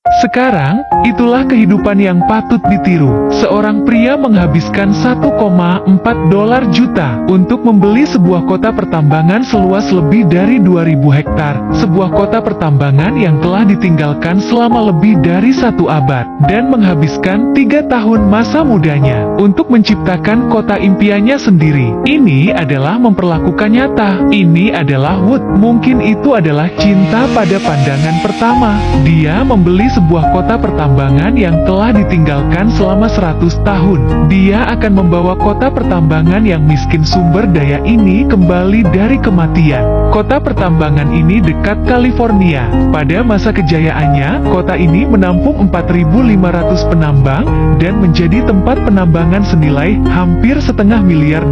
Sekarang, itulah kehidupan yang patut ditiru. Seorang pria menghabiskan 1,4 dolar juta untuk membeli sebuah kota pertambangan seluas lebih dari 2000 hektar. Sebuah kota pertambangan yang telah ditinggalkan selama lebih dari 1 abad. Dan menghabiskan 3 tahun masa mudanya untuk menciptakan kota impiannya sendiri. Ini adalah memperlakukan nyata. Ini adalah Wood. Mungkin itu adalah cinta pada pandangan pertama. Dia membeli sebuah kota pertambangan yang telah ditinggalkan selama 100 tahun. Dia akan membawa kota pertambangan yang miskin sumber daya ini kembali dari kematian. Kota pertambangan ini dekat California. Pada masa kejayaannya, kota ini menampung 4.500 penambang dan menjadi tempat penambangan senilai hampir $500 miliar.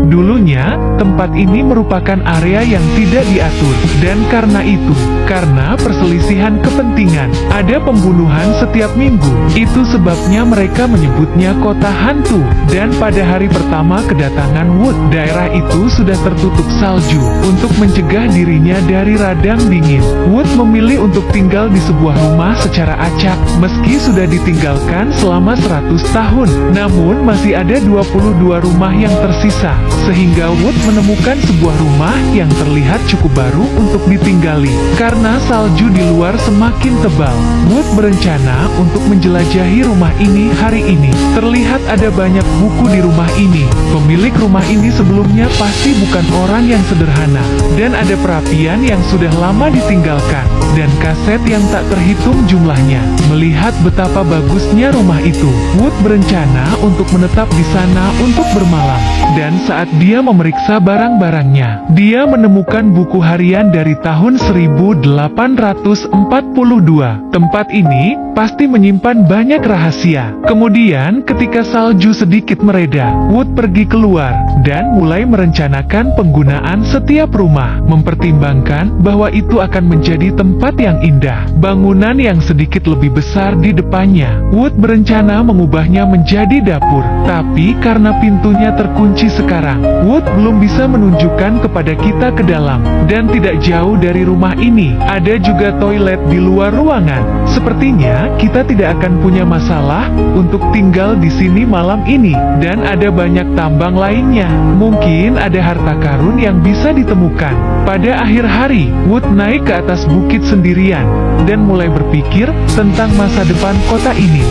Dulunya, tempat ini merupakan area yang tidak diatur. Dan karena itu, karena perselisihan kepentingan, ada pembunuhan setiap minggu. Itu sebabnya mereka menyebutnya kota hantu. Dan pada hari pertama kedatangan Wood, daerah itu sudah tertutup salju. Untuk mencegah dirinya dari radang dingin, Wood memilih untuk tinggal di sebuah rumah secara acak. Meski sudah ditinggalkan selama 100 tahun, namun masih ada 22 rumah yang tersisa. Sehingga Wood menemukan sebuah rumah yang terlihat cukup baru untuk ditinggali. Karena salju di luar semakin tebal, Wood berencana untuk menjelajahi rumah ini hari ini. Terlihat ada banyak buku di rumah ini. Pemilik rumah ini sebelumnya pasti bukan orang yang sederhana. Dan ada perapian yang sudah lama ditinggalkan. Dan kaset yang tak terhitung jumlahnya. Melihat betapa bagusnya rumah itu, Wood berencana untuk menetap di sana untuk bermalam. Dan saat dia memeriksa barang-barangnya, dia menemukan buku harian dari tahun 1842. Tempat ini pasti menyimpan banyak rahasia. Kemudian ketika salju sedikit mereda, Wood pergi keluar dan mulai merencanakan penggunaan setiap rumah, mempertimbangkan bahwa itu akan menjadi tempat yang indah. Bangunan yang sedikit lebih besar di depannya, Wood berencana mengubahnya menjadi dapur. Tapi karena pintunya terkunci sekarang, Wood belum bisa menunjukkan kepada kita ke dalam. Dan tidak jauh dari rumah ini, ada juga toilet di luar ruangan. Sepertinya kita tidak akan punya masalah untuk tinggal di sini malam ini. Dan ada banyak tambang lainnya. Mungkin ada harta karun yang bisa ditemukan. Pada akhir hari, Wood naik ke atas bukit sendirian dan mulai berpikir tentang masa depan kota ini.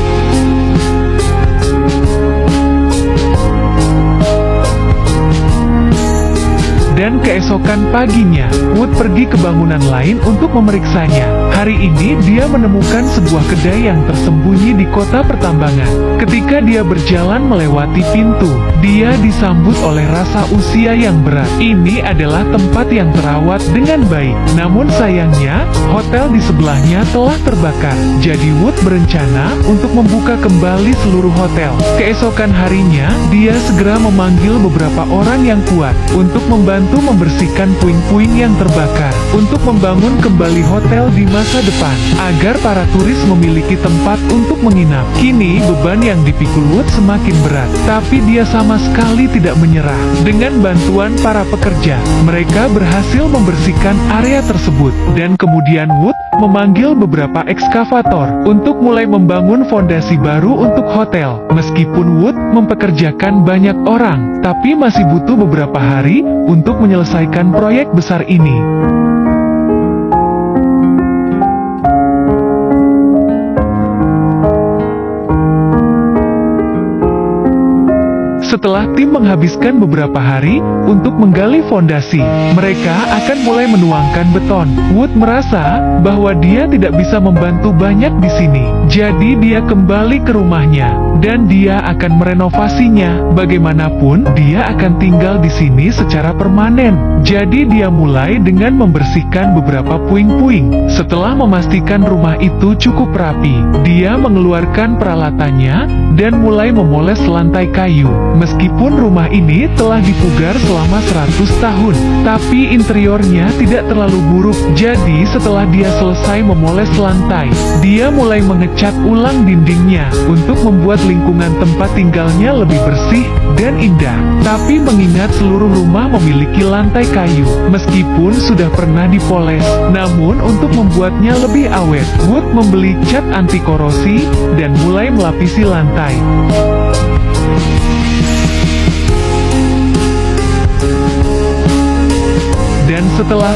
Dan keesokan paginya, Wood pergi ke bangunan lain untuk memeriksanya. Hari ini dia menemukan sebuah kedai yang tersembunyi di kota pertambangan. Ketika dia berjalan melewati pintu, dia disambut oleh rasa usia yang berat. Ini adalah tempat yang terawat dengan baik. Namun sayangnya, hotel di sebelahnya telah terbakar. Jadi Wood berencana untuk membuka kembali seluruh hotel. Keesokan harinya, dia segera memanggil beberapa orang yang kuat untuk membantu membersihkan puing-puing yang terbakar, untuk membangun kembali hotel di masa depan, agar para turis memiliki tempat untuk menginap. Kini beban yang dipikul Wood semakin berat, tapi dia sama sekali tidak menyerah. Dengan bantuan para pekerja, mereka berhasil membersihkan area tersebut, dan kemudian Wood memanggil beberapa ekskavator untuk mulai membangun fondasi baru untuk hotel. Meskipun Wood mempekerjakan banyak orang, tapi masih butuh beberapa hari untuk menyelesaikan proyek besar ini. Setelah tim menghabiskan beberapa hari untuk menggali fondasi, mereka akan mulai menuangkan beton. Wood merasa bahwa dia tidak bisa membantu banyak di sini. Jadi dia kembali ke rumahnya dan dia akan merenovasinya. Bagaimanapun, dia akan tinggal di sini secara permanen. Jadi dia mulai dengan membersihkan beberapa puing-puing. Setelah memastikan rumah itu cukup rapi, dia mengeluarkan peralatannya dan mulai memoles lantai kayu. Meskipun rumah ini telah dipugar selama 100 tahun, tapi interiornya tidak terlalu buruk. Jadi setelah dia selesai memoles lantai, dia mulai mengecat ulang dindingnya untuk membuat lingkungan tempat tinggalnya lebih bersih dan indah. Tapi mengingat seluruh rumah memiliki lantai kayu, meskipun sudah pernah dipoles, namun untuk membuatnya lebih awet, Wood membeli cat anti korosi dan mulai melapisi lantai. Dan setelah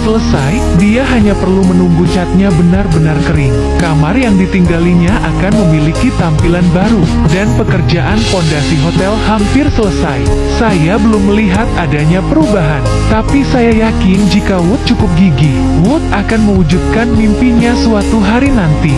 selesai, dia hanya perlu menunggu catnya benar-benar kering. Kamar yang ditinggalinya akan memiliki tampilan baru, dan pekerjaan fondasi hotel hampir selesai. Saya belum melihat adanya perubahan, tapi saya yakin jika Wood cukup gigih, Wood akan mewujudkan mimpinya suatu hari nanti.